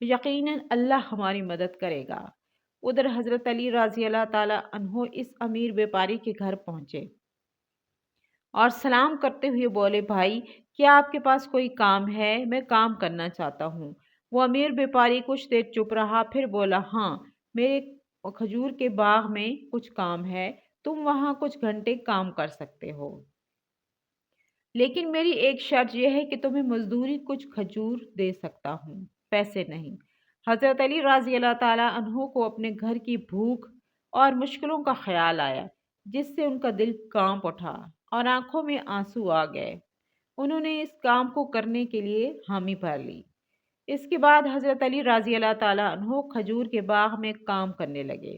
یقیناً اللہ ہماری مدد کرے گا۔ ادھر حضرت علی رضی اللہ تعالیٰ عنہ اس امیر بیپاری کے گھر پہنچے اور سلام کرتے ہوئے بولے، بھائی کیا آپ کے پاس کوئی کام ہے؟ میں کام کرنا چاہتا ہوں۔ وہ امیر بیپاری کچھ دیر چپ رہا، پھر بولا، ہاں میرے کھجور کے باغ میں کچھ کام ہے، تم وہاں کچھ گھنٹے کام کر سکتے ہو، لیکن میری ایک شرط یہ ہے کہ تمہیں مزدوری کچھ کھجور دے سکتا ہوں، پیسے نہیں۔ حضرت علی رضی اللہ تعالیٰ عنہ کو اپنے گھر کی بھوک اور مشکلوں کا خیال آیا، جس سے ان کا دل کانپ اٹھا اور آنکھوں میں آنسو آ گئے۔ انہوں نے اس کام کو کرنے کے لیے حامی بھر لی۔ اس کے بعد حضرت علی رضی اللہ تعالیٰ عنہ کھجور کے باغ میں کام کرنے لگے۔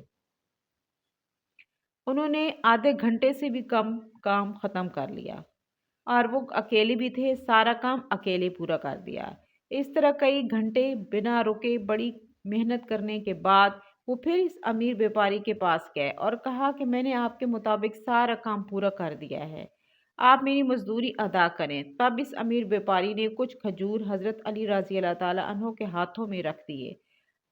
انہوں نے آدھے گھنٹے سے بھی کم کام ختم کر لیا، اور وہ اکیلے بھی تھے، سارا کام اکیلے پورا کر دیا۔ اس طرح کئی گھنٹے بنا رکے بڑی محنت کرنے کے بعد وہ پھر اس امیر بیپاری کے پاس گئے اور کہا کہ میں نے آپ کے مطابق سارا کام پورا کر دیا ہے، آپ میری مزدوری ادا کریں۔ تب اس امیر بیپاری نے کچھ کھجور حضرت علی رضی اللہ تعالیٰ عنہ کے ہاتھوں میں رکھ دیے۔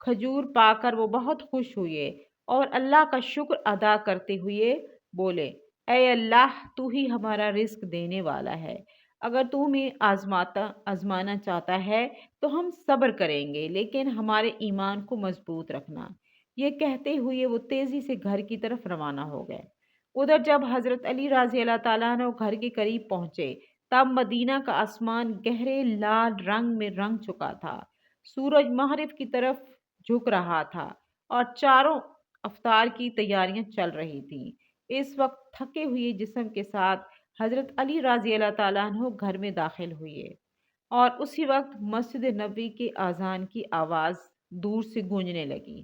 کھجور پا کر وہ بہت خوش ہوئے اور اللہ کا شکر ادا کرتے ہوئے بولے، اے اللہ، تو ہی ہمارا رزق دینے والا ہے، اگر تو ہمیں آزمانا چاہتا ہے تو ہم صبر کریں گے، لیکن ہمارے ایمان کو مضبوط رکھنا۔ یہ کہتے ہوئے وہ تیزی سے گھر کی طرف روانہ ہو گئے۔ ادھر جب حضرت علی رضی اللہ تعالیٰ عنہ گھر کے قریب پہنچے، تب مدینہ کا آسمان گہرے لال رنگ میں رنگ چکا تھا، سورج مغرب کی طرف جھک رہا تھا اور چاروں افطار کی تیاریاں چل رہی تھیں۔ اس وقت تھکے ہوئے جسم کے ساتھ حضرت علی رضی اللہ تعالیٰ عنہ گھر میں داخل ہوئے، اور اسی وقت مسجد نبوی کے اذان کی آواز دور سے گونجنے لگی۔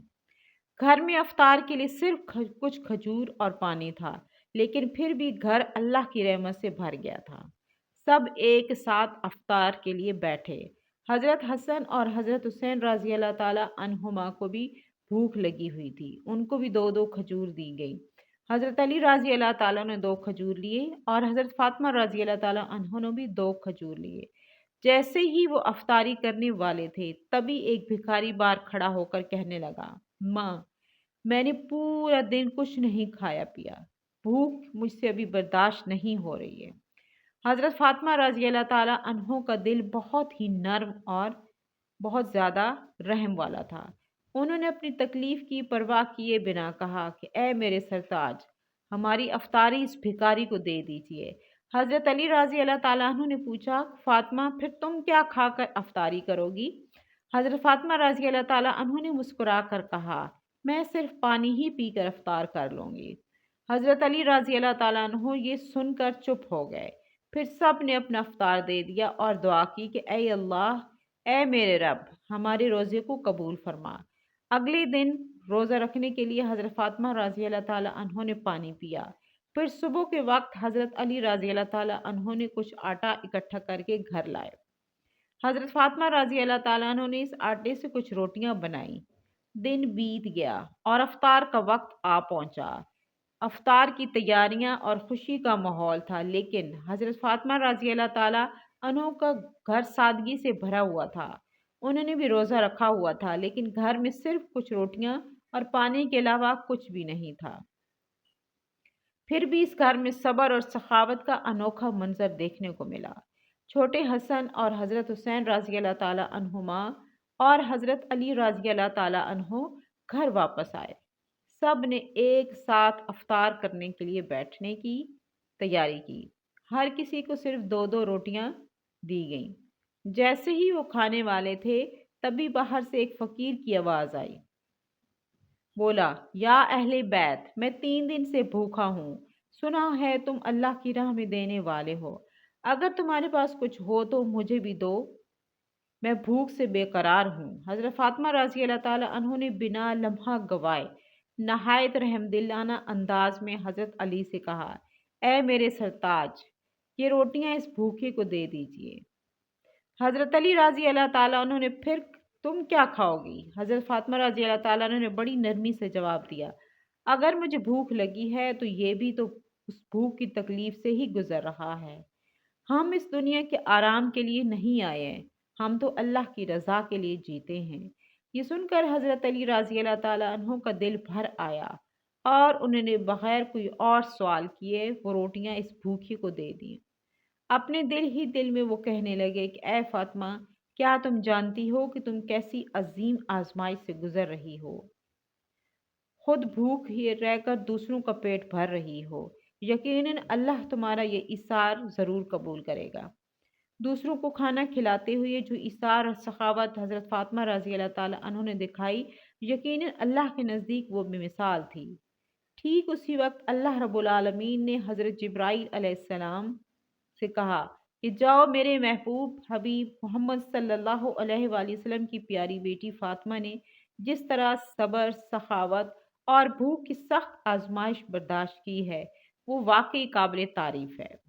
گھر میں افطار کے لیے صرف کچھ کھجور اور پانی تھا، لیکن پھر بھی گھر اللہ کی رحمت سے بھر گیا تھا۔ سب ایک ساتھ افطار کے لیے بیٹھے۔ حضرت حسن اور حضرت حسین رضی اللہ تعالیٰ عنہما کو بھی بھوک لگی ہوئی تھی، ان کو بھی دو دو کھجور دی گئی۔ حضرت علی رضی اللہ تعالیٰ نے دو کھجور لیے اور حضرت فاطمہ رضی اللہ تعالیٰ عنہ نے بھی دو کھجور لیے۔ جیسے ہی وہ افطاری کرنے والے تھے، تبھی ایک بھکاری بار کھڑا ہو کر کہنے لگا، ماں، میں نے پورا دن کچھ نہیں کھایا پیا، بھوک مجھ سے ابھی برداشت نہیں ہو رہی ہے۔ حضرت فاطمہ رضی اللہ تعالیٰ عنہ کا دل بہت ہی نرم اور بہت زیادہ رحم والا تھا۔ انہوں نے اپنی تکلیف کی پرواہ کیے بنا کہا کہ اے میرے سرتاج، ہماری افطاری اس بھکاری کو دے دیجیے۔ حضرت علی رضی اللہ تعالیٰ عنہ نے پوچھا، فاطمہ پھر تم کیا کھا کر افطاری کرو گی؟ حضرت فاطمہ رضی اللہ تعالیٰ عنہ نے مسکرا کر کہا، میں صرف پانی ہی پی کر افطار کر لوں گی۔ حضرت علی رضی اللہ تعالیٰ عنہ یہ سن کر چپ ہو گئے، پھر سب نے اپنا افطار دے دیا اور دعا کی کہ اے اللہ، اے میرے رب، ہمارے روزے کو قبول فرما۔ اگلے دن روزہ رکھنے کے لیے حضرت فاطمہ رضی اللہ تعالیٰ عنہ نے پانی پیا۔ پھر صبح کے وقت حضرت علی رضی اللہ تعالیٰ عنہ نے کچھ آٹا اکٹھا کر کے گھر لائے۔ حضرت فاطمہ رضی اللہ تعالیٰ عنہ نے اس آٹے سے کچھ روٹیاں بنائیں۔ دن بیت گیا اور افطار کا وقت آ پہنچا۔ افطار کی تیاریاں اور خوشی کا ماحول تھا، لیکن حضرت فاطمہ رضی اللہ تعالیٰ عنہ کا گھر سادگی سے بھرا ہوا تھا۔ انہوں نے بھی روزہ رکھا ہوا تھا، لیکن گھر میں صرف کچھ روٹیاں اور پانی کے علاوہ کچھ بھی نہیں تھا۔ پھر بھی اس گھر میں صبر اور سخاوت کا انوکھا منظر دیکھنے کو ملا۔ چھوٹے حسن اور حضرت حسین رضی اللہ تعالیٰ عنہما اور حضرت علی رضی اللہ تعالیٰ عنہ گھر واپس آئے۔ سب نے ایک ساتھ افطار کرنے کے لیے بیٹھنے کی تیاری کی۔ ہر کسی کو صرف دو دو روٹیاں دی گئیں۔ جیسے ہی وہ کھانے والے تھے، تبھی باہر سے ایک فقیر کی آواز آئی۔ بولا، یا اہل بیت، میں 3 دن سے بھوکا ہوں، سنا ہے تم اللہ کی راہ میں دینے والے ہو، اگر تمہارے پاس کچھ ہو تو مجھے بھی دو، میں بھوک سے بے قرار ہوں۔ حضرت فاطمہ رضی اللہ تعالیٰ عنہ نے بنا لمحہ گوائے نہایت رحم دلانہ انداز میں حضرت علی سے کہا، اے میرے سرتاج، یہ روٹیاں اس بھوکے کو دے دیجیے۔ حضرت علی رضی اللہ تعالیٰ عنہ نے پھر تم کیا کھاؤ گی؟ حضرت فاطمہ رضی اللہ تعالیٰ عنہ نے بڑی نرمی سے جواب دیا، اگر مجھے بھوک لگی ہے تو یہ بھی تو اس بھوک کی تکلیف سے ہی گزر رہا ہے۔ ہم اس دنیا کے آرام کے لیے نہیں آئے ہیں، ہم تو اللہ کی رضا کے لیے جیتے ہیں۔ یہ سن کر حضرت علی رضی اللہ تعالیٰ عنہ کا دل بھر آیا اور انہوں نے بغیر کوئی اور سوال کیے وہ روٹیاں اس بھوکھی کو دے دیں۔ اپنے دل ہی دل میں وہ کہنے لگے کہ اے فاطمہ، کیا تم جانتی ہو کہ تم کیسی عظیم آزمائش سے گزر رہی ہو؟ خود بھوک ہی رہ کر دوسروں کا پیٹ بھر رہی ہو۔ یقیناً اللہ تمہارا یہ ایثار ضرور قبول کرے گا۔ دوسروں کو کھانا کھلاتے ہوئے جو ایثار اور سخاوت حضرت فاطمہ رضی اللہ تعالیٰ عنہ نے دکھائی، یقیناً اللہ کے نزدیک وہ بے مثال تھی۔ ٹھیک اسی وقت اللہ رب العالمین نے حضرت جبرائیل علیہ السلام سے کہا کہ جاؤ، میرے محبوب حبیب محمد صلی اللہ علیہ وآلہ وسلم کی پیاری بیٹی فاطمہ نے جس طرح صبر، سخاوت اور بھوک کی سخت آزمائش برداشت کی ہے، وہ واقعی قابل تعریف ہے۔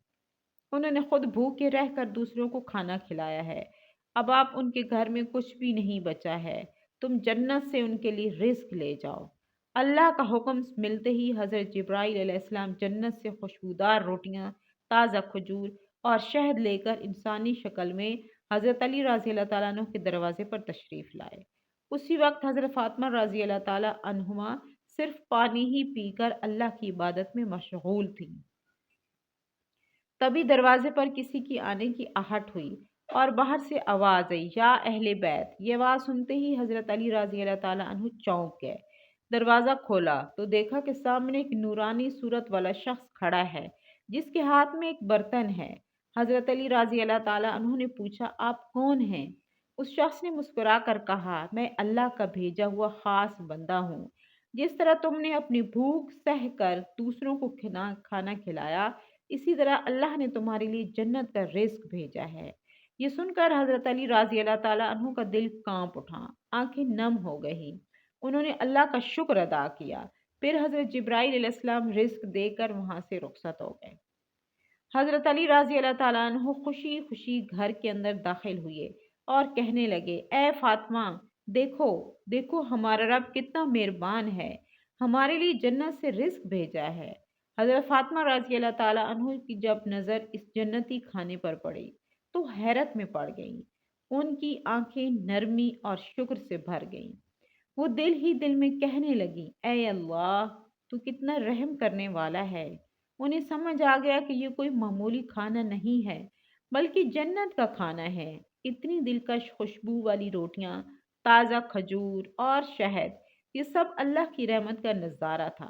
انہوں نے خود بھوکے رہ کر دوسروں کو کھانا کھلایا ہے۔ اب آپ ان کے گھر میں کچھ بھی نہیں بچا ہے، تم جنت سے ان کے لیے رزق لے جاؤ۔ اللہ کا حکم ملتے ہی حضرت جبرائیل علیہ السلام جنت سے خوشبودار روٹیاں، تازہ کھجور اور شہد لے کر انسانی شکل میں حضرت علی رضی اللہ تعالیٰ عنہ کے دروازے پر تشریف لائے۔ اسی وقت حضرت فاطمہ رضی اللہ تعالیٰ عنہما صرف پانی ہی پی کر اللہ کی عبادت میں مشغول تھیں۔ تبھی دروازے پر کسی کی آنے کی آہٹ ہوئی اور باہر سے آواز آئی، یا اہل بیت۔ یہ آواز سنتے ہی حضرت علی رضی اللہ تعالیٰ عنہ چونک گئے۔ دروازہ کھولا تو دیکھا کہ سامنے ایک نورانی صورت والا شخص کھڑا ہے جس کے ہاتھ میں ایک برتن ہے۔ حضرت علی رضی اللہ تعالیٰ عنہ نے پوچھا، آپ کون ہیں؟ اس شخص نے مسکرا کر کہا، میں اللہ کا بھیجا ہوا خاص بندہ ہوں۔ جس طرح تم نے اپنی بھوک سہ کر دوسروں کو کھانا کھلایا، اسی طرح اللہ نے تمہارے لیے جنت کا رزق بھیجا ہے۔ یہ سن کر حضرت علی رضی اللہ تعالیٰ عنہ کا دل کانپ اٹھا، آنکھیں نم ہو گئی۔ انہوں نے اللہ کا شکر ادا کیا۔ پھر حضرت جبرائیل علیہ السلام رزق دے کر وہاں سے رخصت ہو گئے۔ حضرت علی رضی اللہ تعالیٰ عنہ خوشی خوشی گھر کے اندر داخل ہوئے اور کہنے لگے، اے فاطمہ، دیکھو دیکھو ہمارا رب کتنا مہربان ہے، ہمارے لیے جنت سے رزق بھیجا ہے۔ حضرت فاطمہ رضی اللہ تعالیٰ عنہ کی جب نظر اس جنتی کھانے پر پڑی تو حیرت میں پڑ گئیں۔ ان کی آنکھیں نرمی اور شکر سے بھر گئیں۔ وہ دل ہی دل میں کہنے لگی، اے اللہ، تو کتنا رحم کرنے والا ہے۔ انہیں سمجھ آ گیا کہ یہ کوئی معمولی کھانا نہیں ہے بلکہ جنت کا کھانا ہے۔ اتنی دلکش خوشبو والی روٹیاں، تازہ کھجور اور شہد، یہ سب اللہ کی رحمت کا نظارہ تھا۔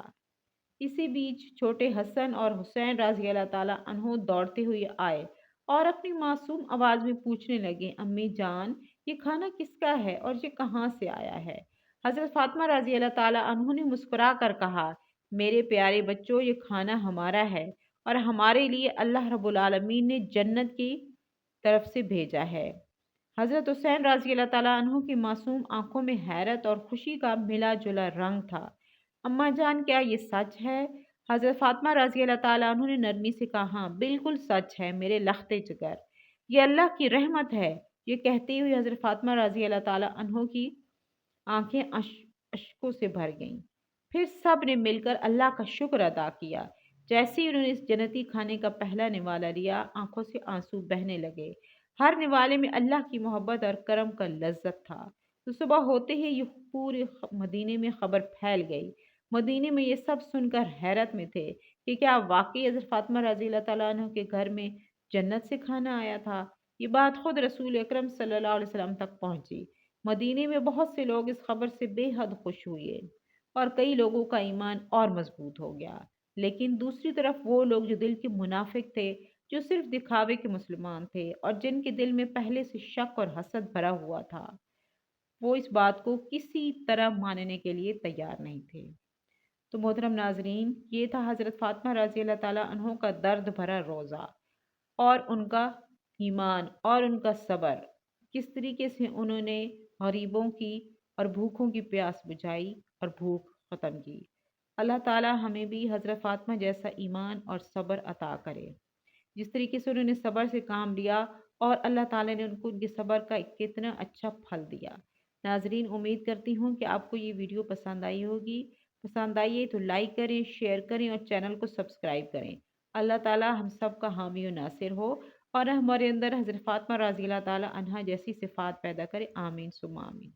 اسی بیچ چھوٹے حسن اور حسین رضی اللہ تعالیٰ عنہ دوڑتے ہوئے آئے اور اپنی معصوم آواز میں پوچھنے لگے، امی جان، یہ کھانا کس کا ہے اور یہ کہاں سے آیا ہے؟ حضرت فاطمہ رضی اللہ تعالیٰ عنہ نے مسکرا کر کہا، میرے پیارے بچوں، یہ کھانا ہمارا ہے اور ہمارے لیے اللہ رب العالمین نے جنت کی طرف سے بھیجا ہے۔ حضرت حسین رضی اللہ تعالیٰ عنہ کی معصوم آنکھوں میں حیرت اور خوشی کا ملا جلا رنگ تھا۔ اماں جان، کیا یہ سچ ہے؟ حضرت فاطمہ رضی اللہ تعالیٰ عنہ نے نرمی سے کہا، ہاں بالکل سچ ہے میرے لختے جگر، یہ اللہ کی رحمت ہے۔ یہ کہتے ہوئے حضرت فاطمہ رضی اللہ تعالیٰ عنہ کی آنکھیں اشکوں سے بھر گئیں۔ پھر سب نے مل کر اللہ کا شکر ادا کیا۔ جیسے ہی انہوں نے اس جنتی کھانے کا پہلا نوالا لیا، آنکھوں سے آنسو بہنے لگے۔ ہر نوالے میں اللہ کی محبت اور کرم کا لذت تھا۔ تو صبح ہوتے ہی یہ پورے مدینے میں خبر پھیل گئی۔ مدینے میں یہ سب سن کر حیرت میں تھے کہ کیا واقعی حضرت فاطمہ رضی اللہ تعالیٰ عنہ کے گھر میں جنت سے کھانا آیا تھا؟ یہ بات خود رسول اکرم صلی اللہ علیہ وسلم تک پہنچی۔ مدینے میں بہت سے لوگ اس خبر سے بے حد خوش ہوئے اور کئی لوگوں کا ایمان اور مضبوط ہو گیا۔ لیکن دوسری طرف وہ لوگ جو دل کے منافق تھے، جو صرف دکھاوے کے مسلمان تھے اور جن کے دل میں پہلے سے شک اور حسد بھرا ہوا تھا، وہ اس بات کو کسی طرح ماننے کے لیے تیار نہیں تھے۔ تو محترم ناظرین، یہ تھا حضرت فاطمہ رضی اللہ تعالیٰ عنہ کا درد بھرا روزہ اور ان کا ایمان اور ان کا صبر، کس طریقے سے انہوں نے غریبوں کی اور بھوکوں کی پیاس بجھائی اور بھوک ختم کی۔ اللہ تعالیٰ ہمیں بھی حضرت فاطمہ جیسا ایمان اور صبر عطا کرے، جس طریقے سے انہوں نے صبر سے کام لیا اور اللہ تعالیٰ نے ان کو ان کے صبر کا کتنا اچھا پھل دیا۔ ناظرین، امید کرتی ہوں کہ آپ کو یہ ویڈیو پسند آئی ہوگی۔ پسند آئیے تو لائک کریں، شیئر کریں اور چینل کو سبسکرائب کریں۔ اللہ تعالیٰ ہم سب کا حامی و ناصر ہو اور ہمارے اندر حضرت فاطمہ رضی اللہ تعالیٰ عنہا جیسی صفات پیدا کرے۔ آمین ثم آمین۔